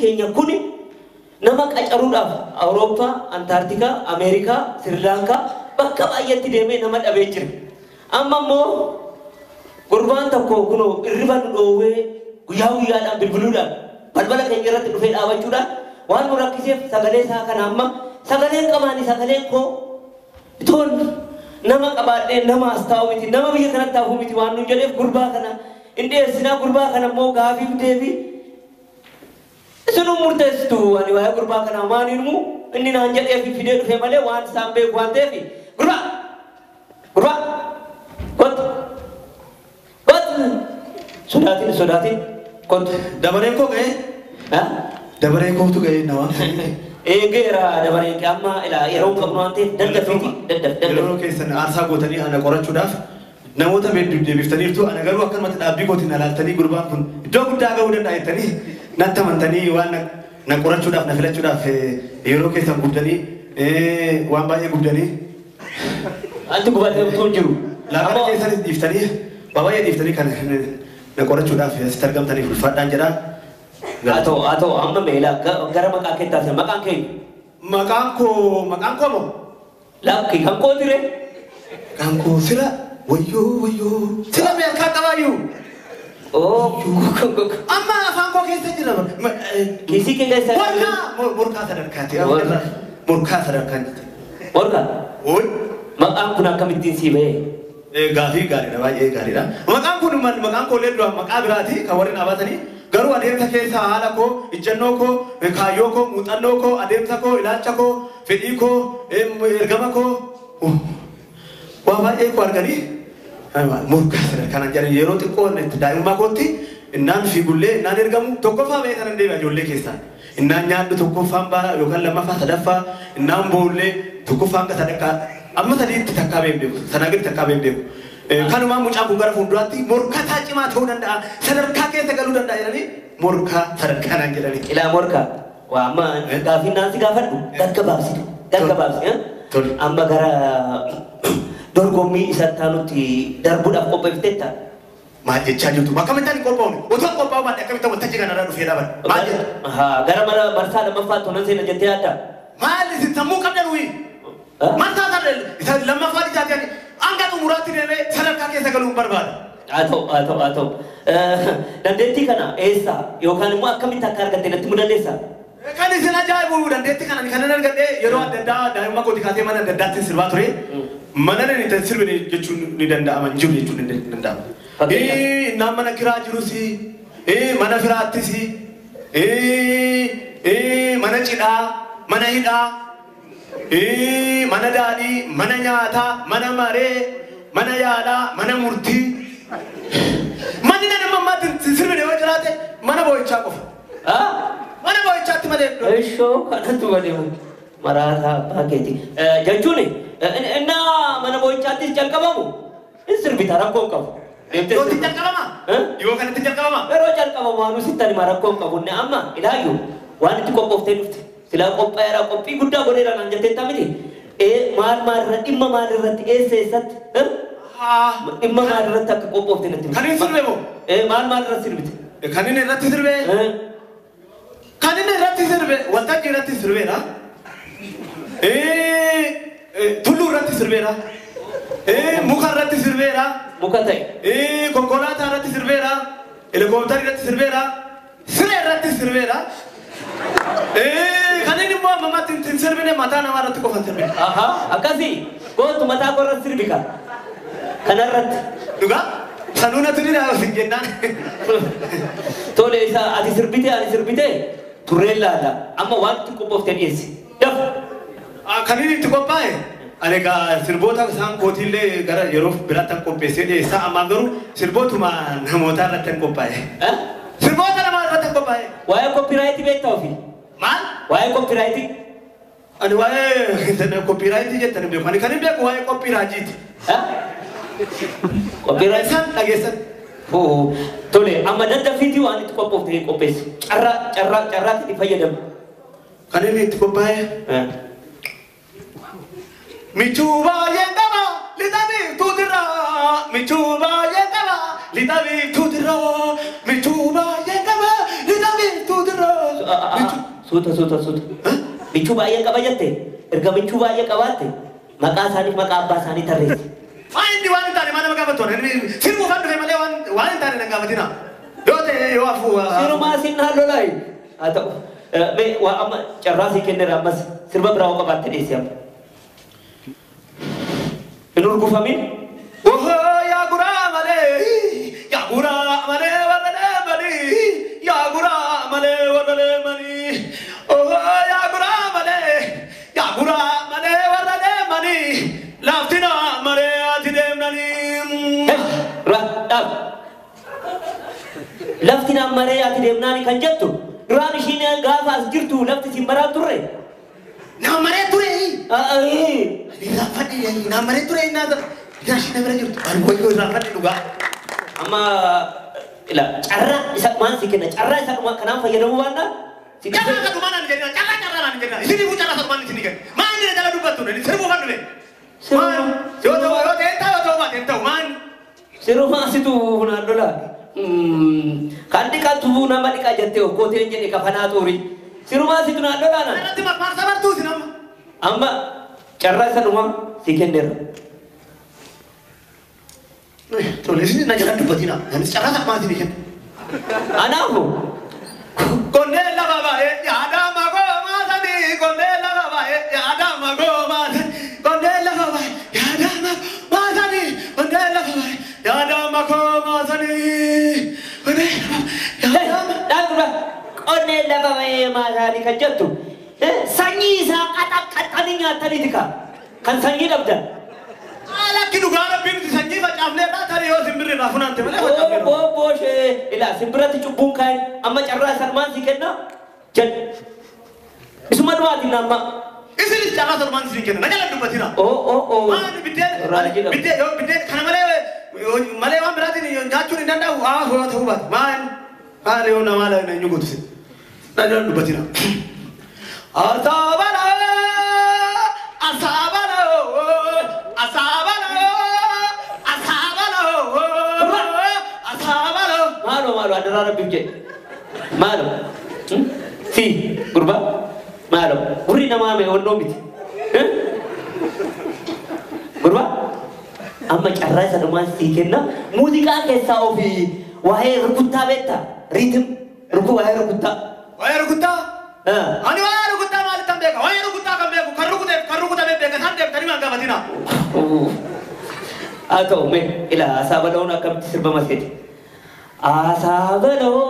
keenya kuni nama qacaruudhaaf Awurooppaa, Antaarktikaa, Ameerikaa, Sirilaankaa bakka baay'eetti deemee nama dhabee jira. Amma immoo gurbaan tokko kunoo irriba nu dhoowwee guyyaa guyyaadhaan bilbiluudhaan balbala keenya irratti dhufee dhaabachuudhaan waan nu rakkiseef sagalee isaa kana amma sagaleen qabaani sagaleen koo itoon nama qabaadhee nama astaa'u miti nama biyya kanatti hafu miti waan nu jedheef gurbaa kana indeessinaa gurbaa kana immoo gaafiif deebii sunu murteessitu ani waa'ee gurbaa kana maaniinmu inni naan jedheef fidee dhufe malee waan isaan beeku waan ta'eef gurbaa kot sodaatiin kot dabareen koo ga'ee dabareen kootu ga'ee nama eegeera dabareen kee amma yeroo qabnu waan ta'eef daddaffiiti yeroo keessan aarsaa gootanii ana qorachuudhaaf namoota beektu deebiftaniirtu ana garuu akkanumatti dhaabbii kootiin alaaltanii gurbaan kun iddoo guddaa ga'uu danda'a jettanii natti amantanii waan na qorachuudhaaf na filachuudhaaf yeroo keessan guddanii waan baay'ee guddanii anti gubatee utuu hin jiru laaqana keessanis dhiiftanii baay'ee dhiiftanii kan na qorachuudhaaf asitti argamtaniif ulfaadhaan jedhaa. Atau amma meela gara maqaa keetti taasisan maqaan keenya. Maqaan koo moo? Lakki kan koo dire. Kan koo sila wayyoo sila meeqa qabaayyuu. Amma afaan koo keessa jira. Kiisii kee keessa. Morkaa sadarkaati. Morkaa sadarkaan. Morkaa. Maqaan kun akkamittiin si ba'e? Gaafii gaariidha baay'ee gaariidha. Maqaan kun maqaan koo illee duraan maqaa biraati kan warri dhaabatanii. Garuu adeemsa keessa haala koo, ijjannoo koo, kaayyoo koo, muuxannoo koo, adeemsa koo, ilaalcha koo, fedhii koo, ergama koo waa baay'ee koo arganii morkaa sadarkaan jedhan yeroo xiqqoo daa'imummaa kootti innaan fiigullee innaan ergamu tokkoffaa ba'ee sanan deebi'a ijoollee keessaa. Innaan nyaadhu tokkoffaan ba'a yookaan lammaffaa sadaffaa innaan boollee tokkoffaan ka sadarkaa amma sadiitti takkaa beekdeeku sanaa gadi takkaa beekdeeku. Kanuma mucaan kun gara fuulduraatti morkataa cimaa ta'uu danda'a sadarkaa keessa galuu danda'a jedhanii morkaa sadarkaanaan jedhanii. Ilaa morkaa waa amma gaafii naansi gaafadhu dargabaabsitu amma gara dorgommii isa taanutti darbuudhaaf qopheeffteetta. Maal jechaa jirtu bakka mittaan hin qophaa'u otoo qophaa'u baadhee akkamitti waltajjii kanarraa dhufee dhaban. Maal jedha? Gara marsaa lammaffaa tolan seena jettee yaadda. Maal isin sammuu qabdan wii? Marsaa isa lammaffaa dhiyaatanii hanga xumuraatti deemee sadarkaa keessa galuun barbaada. Haa ta'u. Dandeettii kana eessa yookaan immoo akkamitti akka argatte natti mu dandeessaa? Kan isin ajaa'ibu dandeettii kana kan argadhee yeroo adda addaa daa'imummaa kooti kaasee mana adda addaatti sirbaa ture. Mana inni itti sirbine jechuun ni danda'ama hin jiru jechuun ni danda'ama. Innaan mana kiraa jirus mana firaattis mana cidhaa mana hidhaa mana daadhii mana nyaataa mana maree mana yaalaa mana murtii manni na nama ammaatti sirbine yoo jiraate mana boo'ichaa qofa. Mana boo'ichaatti malee. Ishoo kanatti madeemu maraataa baakeeti jechuun innaa mana boo'ichaattis jalqabamu sirbita rakkoon qabu. Yoo itti jalqabama? Yoo kanatti jalqabama? Yeroo jalqabamu waan sittani ma rakkoon qabu inni amma ilaayyuu waan itti qophooftee dhufte. Sila qophaa'eera qophii guddaa godheera naan jettee tamiti. Maal dhimma maal irratti eessatti? Dhimma maal irratti akka qophoofte natti himte. Kan inni sirbe moo? Maal irratti sirbite? Kan inni irratti sirbe? Kan inni irratti sirbe waltajjii irratti sirbeera. Tulluu irratti sirbeera. Muka irratti sirbeera. Muka ta'e. Konkolaataa irratti sirbeera. Helikoophitarii irratti sirbeera. Siree irratti sirbeera. Kan inni immoo ammatti hin sirbine mataa namaa irratti qofa sirbine. Akkasii gootu mataa koo irratti sirbika. Kanarratti. Dhugaa? Sanuunatu ni dhaabasi jennaan. Tole isa ati sirbite ani sirbite turreen laala. Amma waan itti qophooftee dhiyeessi. Dafu. Kan inni itti qophaa'e ani egaa sirboota isaan kootiillee gara yeroo biraatti qopheessee dhiyeessaa amma garuu sirbootuma namoota irratti qophaa'e. Sirboota namaa irratti qophaa'e. Waa'ee koppiraayitii beektaa ofii? Maal? Waa'ee koppiraayitii? Ani waa'ee koppiraayitii jettan beeku. Ani kan hin beeku waa'ee koppiraajiiti. Koppiraayitii? Isaan dhageessan. Tole amma daddafiitii waan itti qophooftee qopheessi. Carraa itti fayyadamu. Kan inni itti qophaa'e. Michuba yengaba litabi tutira michuba yengaba litabi tutira michuba yengaba litabi tutira Suuta. Michuu baay'ee qaba jette. Erga michuu baay'ee qabaatte maqaa isaaniif maqaa abbaa isaanii tarreessi. Inni waan hin taane mana maqaa battoon sirbu kan dhufe malee waan hin taane nagaafatina. Yoo ta'e yoo hafu. Sirumaa sinnaa lolaayi. Haa ta'u. Waa amma carraa sii kenneera ammas sirba biraa hoo qabaatte dhiyeessi amma. Hin urgufamin. Yaa guraa malee warra deemanii. Yaa guraa malee warra deemanii. Yaa guraa malee warra deemanii. Laftina malee ati deemnanii. Dhaab. Laftina malee ati deemnanii kan jettu duraan ishiin gaafa as jirtu lafti siin baraa turre. Nama maree ture. Nama maree ture naata. Gaashin nama jirtu. Argoyyoo irraa fadhi dhugaa. Amma ila carraa isa maan si kenna carraa isa kanaan fayyadamuu baannaa. Carraa kan dhumaa naan jenna. Carraa naan jenna. Isin ifu carraa kan isin kenna. Maan ni jala dubbattu ni sirbu kan dhufe. Maan yoo ta'u baate ta'u maan. Sirumaa situ hunaan lola. Kan dhiqaa tubuu nama dhiqaa jettee okkooteen jedhe kafanaa xuuri. Sirumaa situ naan lola naan. Irratti maqaan sabartuu sin amma. Amma carraa isa dhumaa si kenneera. Tole isin na jala dubbatina. Namni carraa kan maatiin ni kenna. Anaafu. Konnee lafa baay'ee yaada magoo maasanii. Konnee lafa baay'ee yaada magoo maasanii. Konnee lafa baay'ee yaada magoo maasanii. Konnee lafa baay'ee yaada magoo maasanii. Qonnee lafa baay'ee maasanii kan jettu sanyii isaa qaxaqaxanii nyaataniiti kan sanyii dhabdan. Alakki dhugaa rabbiin nuti sanyii facaafnee tarii yoo simbirri irraa funaante malee facaafnee. Booshee ilaa simbiratti cubbuun kaa'e amma carraa sarmaan si kenna jedhe. Isuma dhumaatiin amma. Isinis carraa sarmaan si kenna na jala dubbatina. Maali biddeen kana malee waan biraatiin nyaachuun hin danda'u yoo ta'uu baate maali yoo namaa lafa hin guutu na jala dubbatina. Maalo adaraa rabbiif jedhe. Maalo. Si gurba. Maalo. Gurri namaa mee onnoo miti. Gurba. Amma carraa isa dhumaan sii kenna. Muuziqaa keessaa ofii waa'ee rukuttaa beektaa? Riitim. Waa'ee rukuttaa. Waa'ee rukuttaa? Ani waa'ee rukuttaa maaliif kan beeka? Waa'ee rukuttaa kan beeku kan rukutamee beeka san deemtanii maan gaafatina. Haa ta'u mee ilaa asaaba dha'uun akkamitti sirba maseeti. Asabaloo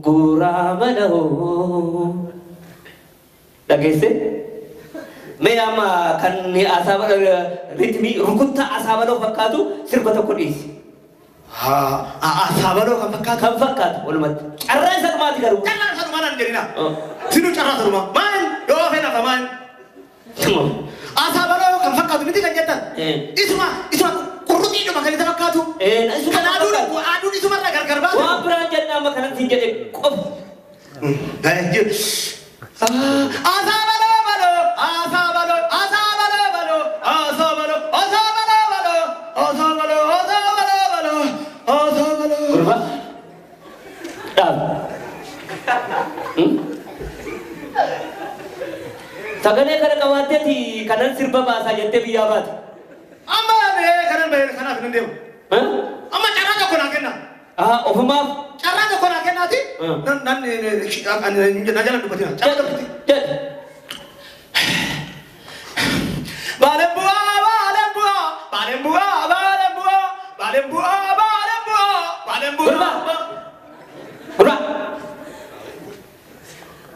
guramaloo dhageesse mee amma kan ritmii rukuttaa asabaloo fakkaatu sirba tokko dhiisi. Asabaloo kan fakkaatu walumatti carraa isa dhumaati garuu. Carraa isa dhumaa naan jedhina. Sinuu carraa isa dhumaa maan yoo hafee nafa maan. Asabaloo kan fakkaatu miti kan jettan. Isuma kurrutii dhuma kan isa fakkaatu. Kan aduun isumarra gargar baatu. Waan biraan jennaan amma kanatti hin jedhe qofa. Gurba. Dhaab. Sagalee kana qabaatteeti kanan sirba baasaa jettee biyyaa baate. Amma kanan bahee kanaaf hin deemu. Amma carraa tokko naa kenna. Ofumaaf. Carraa tokko naa kennaati. Na jala dubbatina. Carraa tokkotti. Jedhe. Gurba.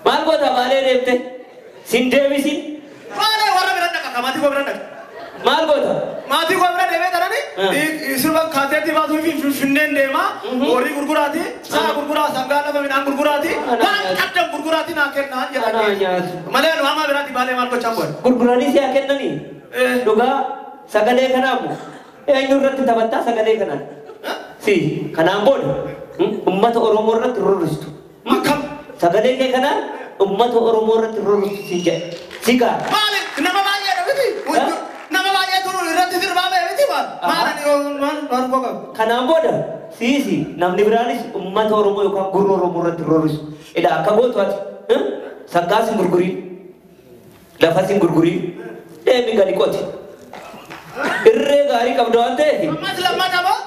Maal goota baalee deemte? Sin deebisin. Baalee warra bira dhaqa maatii koo bira dhaqa. Maal goota? Maatii koo bira deemee tarani sirba kaaseetti baasuu fi finfinneen deema horii gurguraati sa'a gurguraa sangaa lafa midhaan gurguraati waan qabdan gurguraati naa kennaan jedhanii malee nu hamaa biraatti baalee maal gochaan bu'an. Gurguranii si haa kennanii dhugaa sagalee kanaamu eenyu irratti taphattaa sagalee kanaan si kanaan booda ummata Oromoo irratti rorristu. Akkam sagalee kee kanaan ummata Oromoo irratti rorristu si jedhe si gaa. Maali nama baay'ee dha miti nama baay'ee turu irratti sirbaa ba'e miti maali. Mana ni orang kau? Kanaan booda siisi namni biraanis uummata Oromoo yookaan gurra Oromoo irratti roorisu. Ila akka gootu ati saggaas hin gurgurin lafas hin gurgurin deemi gadi qoti. Irree gaarii qabda waan ta'eef. Ammas lammata moo?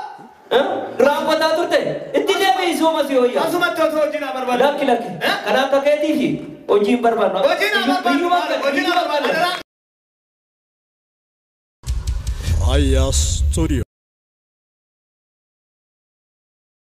Duraan qotaa turte itti deemi isuma si hoyya. Asumatti otoo hojii naa barbaadu. Lakki lakki kan akka keetii fi hojii hin barbaadu. Hojii naa barbaadu. Hojii naa barbaadu. Aya Studio.